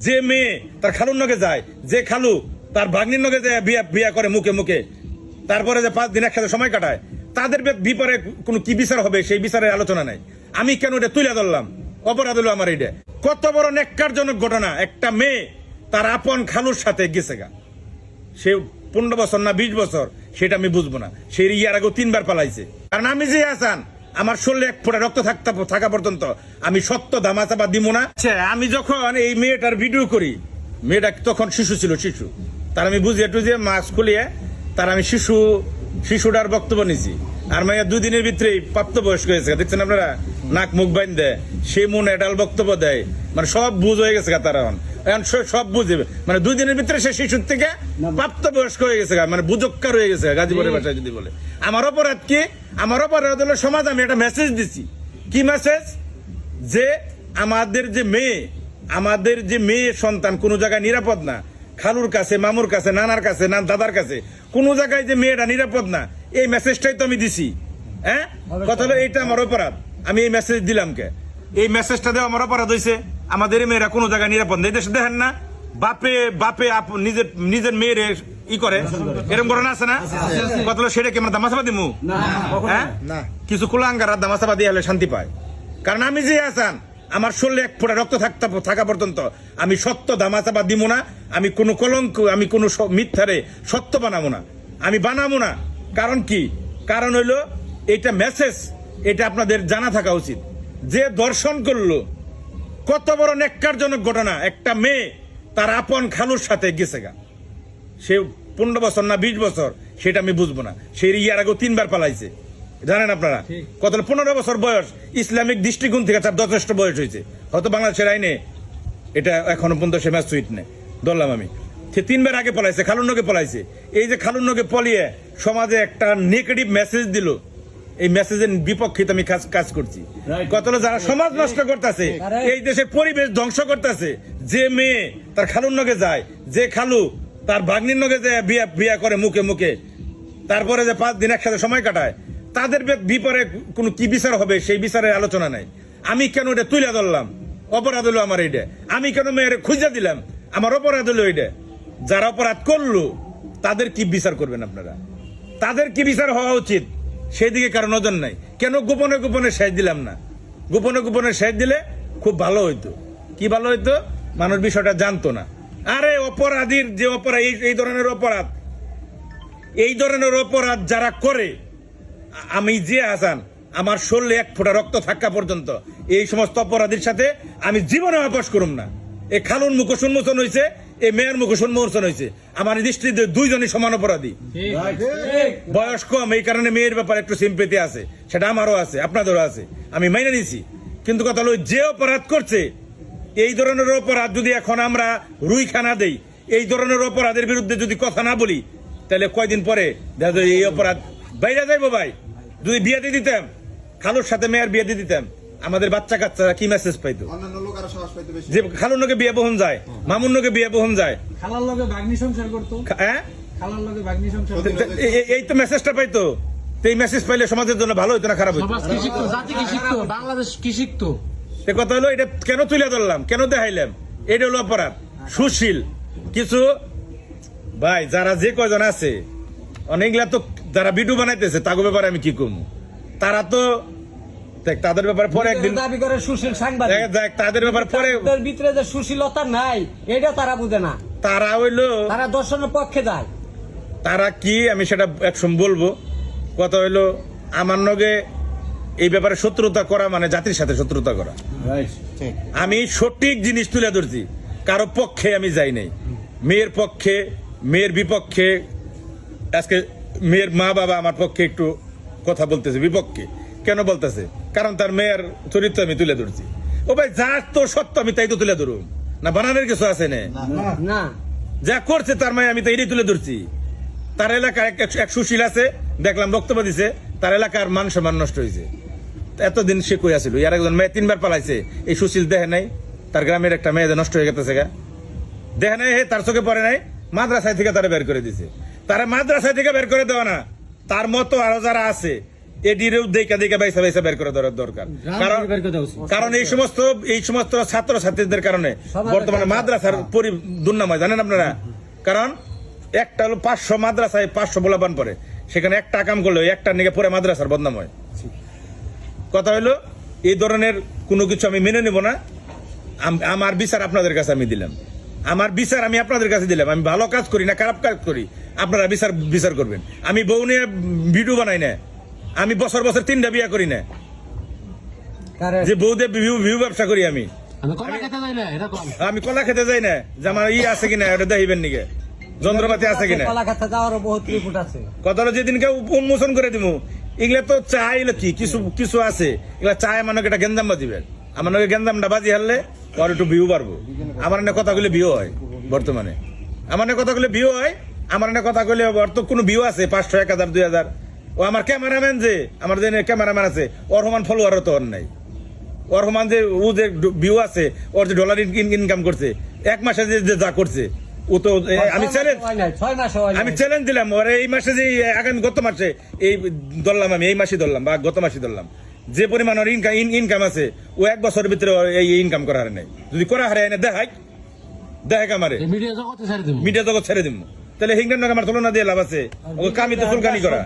যে মেয়ে তার খালুর নগে যায়, যে খালু তার ভাগ্নির নগে যায় বিয়া করে মুখে মুখে, তারপরে যে 5 দিন একসাথে সময় কাটায়, তাদের বিপরে কোনো কি বিচার হবে সেই বিচারের আলোচনা নাই। আমি কেন এটা তুলে ধরলাম? অপরাধ হলো আমার এটা। কত বড় নেককারজনক ঘটনা! একটা মেয়ে তার আপন খালুর সাথে গেছে গা, সে 15 বছর না 20 বছর সেটা আমি বুঝবো না। সে ইয়ার আগেও 3 বার পালাইছে। কারণ আমি যে আসান আমার শরীরে 1 ফোঁটা রক্ত থাকা পর্যন্ত আমি সত্য দামাচাপা দিব না। আমি যখন এই মেয়েটার ভিডিও করি, মেয়েটা তখন শিশু ছিল, শিশু। তার আমি বুঝিয়ে টুঝিয়ে মাস্ক খুলিয়ে তার আমি শিশুটার বক্তব্য নিছি। আর মাইয়া 2 দিনের ভিতরেই প্রাপ্তবয়স্ক হয়েছে, দেখছেন আপনারা, নাক মুখ বাইন দেয়, সে মন এডাল বক্তব্য দেয়, মানে সব বুঝ হয়ে গেছে তার। এখন সব বুঝে, মানে 2 দিনের ভিতরে সে শিশুর থেকে প্রাপ্তবয়স্ক হয়ে গেছে, মানে বুঝক্কার হয়ে গেছে গাজীপুরের ভাষায় যদি বলে। আমার অপরাধ কি? আমার অপরাধ হলো সমাজ আমি একটা মেসেজ দিছি। কি মেসেজ? যে আমাদের যে মেয়ে সন্তান কোনো জায়গায় নিরাপদ না, খালুর কাছে, মামুর কাছে, নানার কাছে, দাদার কাছে, কোন জায়গায় যে মেয়েটা নিরাপদ না, এই মেসেজটাই তো আমি দিছি। হ্যাঁ, কথা হলো এইটা আমার অপরাধ। আমি এই মেসেজ দিলাম কে? এই মেসেজটা দেওয়া আমার অপরাধ হয়েছে। আমাদের মেয়েরা কোনো জায়গায় নিরাপদ নেই। দেশে দেখেন না, বাপে নিজের মেয়েরে ই করে, এরকম ঘটনা আছে না? কথা হলো সেটা কি আমরা দামাচাপা দিমু? হ্যাঁ, কিছু কুলাঙ্গারা দামাচাপা দিয়ে হলে শান্তি পায়। কারণ আমি যে আসান আমার শরীরে 1 ফোঁটা রক্ত থাকা পর্যন্ত আমি সত্য দামাচাপা দিব না। আমি কোনো কলঙ্ক, আমি কোনো মিথ্যারে সত্য বানাবো না, আমি বানাবো না। কারণ কি? কারণ হইলো এটা মেসেজ, এটা আপনাদের জানা থাকা উচিত। যে দর্শন করলো, কত বড় নেককারজনক ঘটনা! একটা মেয়ে তার আপন খালুর সাথে গেছে গা, সে 15 বছর না 20 বছর সেটা আমি বুঝবো না। সে ইয়ার আগেও 3 বার পালাইছে, জানেন আপনারা। কত 15 বছর বয়স, ইসলামিক দৃষ্টিকোণ থেকে তার যথেষ্ট বয়স হয়েছে। হয়তো বাংলাদেশের আইনে এটা এখনো পর্যন্ত সে ম্যাচ সুইট নেই, ধরলাম আমি। সে 3 বার আগে পলাইছে, খালুর নগে পলাইছে। এই যে খালুর নগে পলিয়ে সমাজে একটা নেগেটিভ মেসেজ দিল, এই মেসেজের বিপক্ষে আমি কাজ করছি। কত যারা সমাজ নষ্ট করতেছে, এই দেশের পরিবেশ ধ্বংস করতেছে, যে মেয়ে তার খালুর নগে যায়, যে খালু তার ভাগ্নির নগে যায় বিয়া করে মুখে মুখে, তারপরে যে 5 দিন একসাথে সময় কাটায়, তাদের বিপরে কোনো কি বিচার হবে সেই বিচারের আলোচনা নাই। আমি কেন এটা তুলে ধরলাম? অপরাধ হলো আমার এইটা। আমি কেন মেয়ের খুঁজে দিলাম? আমার অপরাধ হলো এইটা। যারা অপরাধ করলো তাদের কি বিচার করবেন আপনারা? তাদের কি বিচার হওয়া উচিত সেই দিকে কারো নজর নাই। কেন গোপনে গোপনে শেষ দিলাম না? গোপনে গোপনে শেষ দিলে খুব ভালো হইতো। কি ভালো হইতো? মানুষ বিষয়টা জানতো না। আরে অপরাধীর যে অপরাধ, এই ধরনের অপরাধ যারা করে, আমি যে আসান আমার শরীরে 1 ফোঁটা রক্ত থাকা পর্যন্ত এই সমস্ত অপরাধীর সাথে আমি জীবনে আপোষ করুম না। এই খালুন মুখ উন্মোচন হয়েছে, এই মেয়ের মুখ উন্মোচন হয়েছে। আমার দৃষ্টিতে 2 জনই সমান অপরাধী। বয়স কম, এই কারণে মেয়ের ব্যাপারে একটু সিম্পেথি আছে, সেটা আমারও আছে, আপনাদেরও আছে, আমি মাইনে নিছি। কিন্তু কথা হলো যে অপরাধ করছে, এই ধরনের অপরাধ যদি এখন আমরা রুইখানা দেই, এই ধরনের অপরাধের বিরুদ্ধে যদি কথা না বলি, তাহলে কয়দিন পরে দেখা যায় এই অপরাধ বাইরে যাইবো। ভাই, যদি বিয়ে দিয়ে দিতাম, খালুর সাথে মেয়ের বিয়ে দিয়ে দিতাম, আমাদের বাচ্চা কাচ্চারা কি মেসেজ পাইতো? যে খালুর লোকে বিয়ে বহন যায়, মামুর লোকে বিয়ে বহন যায়, খালার লগে ভাগ্নি সংসার করতো। হ্যাঁ, খালার লগে ভাগ্নি সংসার, এই তো মেসেজটা পাইতো। এই মেসেজ পাইলে সমাজের জন্য ভালো হইতো না খারাপ হইতো? সমাজ কি শিখতো, জাতি কি শিখতো, বাংলাদেশ কি শিখতো? সে কথা হলো এটা কেন তুলে ধরলাম, কেন দেখাইলাম? এটা হলো অপরাধ। সুশীল কিছু ভাই যারা যে কয়জন আছে, অনেকগুলা তো যারা ভিডিও বানাইতেছে, তাদের ব্যাপারে আমি কি করবো? তারা তো তাদের ব্যাপারে পরে একদিন দাবি করে সুশীল সাংবাদিক, তাদের ব্যাপারে পরে ভিতরে যে সুশীলতা নাই এটা তারা বুঝে না। তারা হইলো, তারা দর্শনের পক্ষে যায়। তারা কি আমি সেটা একসময় বলবো। কথা হইলো আমার নগে এই ব্যাপারে শত্রুতা করা মানে জাতির সাথে শত্রুতা করা। আমি সঠিক জিনিস তুলে ধরছি, কারো পক্ষে আমি যাই নাই। মেয়ের পক্ষে, মেয়ের বিপক্ষে, আজকে মেয়ের মা বাবা আমার পক্ষে একটু কথা বলতেছে, বিপক্ষে কেন বলতেছে? কারণ তার মেয়ের চরিত্র আমি তুলে ধরছি। ও ভাই, যা তো সত্য আমি তাই তো তুলে ধরুন না, বানানোর কিছু আছে না? যা করছে তার মেয়ে আমি তো এটাই তুলে ধরছি। তার এলাকায় এক সুশীল আছে, দেখলাম বক্তব্য দিছে, তার এলাকার মান সম্মান নষ্ট হয়েছে। এতদিন সে কই আছিল? ইয়ার একজন মেয়ে 3 বার পালাইছে, এই সুশীল দেখে নাই তার গ্রামের একটা মেয়ে নষ্ট হয়ে গেছে গা? দেখে নাই, তার চোখে পড়ে নাই? মাদ্রাসায় থেকে তারা বের করে দিছে। তারা মাদ্রাসায় থেকে বের করে দেওয়া না, তার মতো আরো যারা আছে এটিরও দেখা দেখা বাইসা বাইসা বের করে দেওয়ার দরকার। কারণ কারণ এই সমস্ত ছাত্র ছাত্রীদের কারণে বর্তমানে মাদ্রাসার দুর্নাম হয়, জানেন আপনারা? কারণ একটা হলো 500 মাদ্রাসায় 500 বলাবান পড়ে, সেখানে একটা কাম করলে একটা নিয়ে পরে মাদ্রাসার বদনাম হয়। কথা হলো এই ধরনের কোনো কিছু আমি মেনে নেব না। আমার বিচার আপনাদের কাছে আমি দিলাম, আমার বিচার আমি আপনাদের কাছে দিলাম। আমি ভালো কাজ করি না খারাপ কাজ করি, আপনারা বিচার করবেন। আমি বউ নিয়ে ভিডিও বানাই না, আমি বছর বছর 3টা বিয়ে করি না, যে বউ দিয়ে ভিউ ব্যবসা করি। আমি কলা খেতে যাই না, যে আমার আছে কিনা ওটা দেখিবেন নিকে, যন্ত্রপাতি আছে কিনা। কথা হলো যেদিনকে উন্মোচন করে দিব, এগুলা তো চাইলে কি কিছু আছে, এগুলা চায় মানুষ একটা গেঞ্জাম বাজিবে। আমার নাকি গেঞ্জামটা বাজি হারলে আর একটু ভিউ পারবো। আমার না কথা কইলে ভিউ হয় বর্তমানে, আমার না কথা কইলে ভিউ হয়। আমার না কথা কইলে কোনো ভিউ আছে 500, 1000, 2000। ও আমার ক্যামেরাম্যান, যে আমার যে ক্যামেরাম্যান আছে, ওর সমান ফলোয়ারও তো ওর নাই। ওর সমান যে ও যে ভিউ আছে, ওর যে ডলার ইনকাম করছে 1 মাসে যে যা করছে, ও তো আমি চ্যালেঞ্জ দিলাম ওরে এই মাসে যে আগামী গত মাসে এই ধরলাম, আমি এই মাসে ধরলাম বা গত মাসে ধরলাম, যে পরিমাণ ইনকাম আছে ও 1 বছরের ভিতরে এই ইনকাম করা হারে নাই। যদি করা হারে না দেখাক আমারে, মিডিয়া জগৎ ছেড়ে দিব, তাহলে হিংটার নাকি আমার তুলনা দিয়ে লাভ আছে? ও কামি তো চুলকানি করা।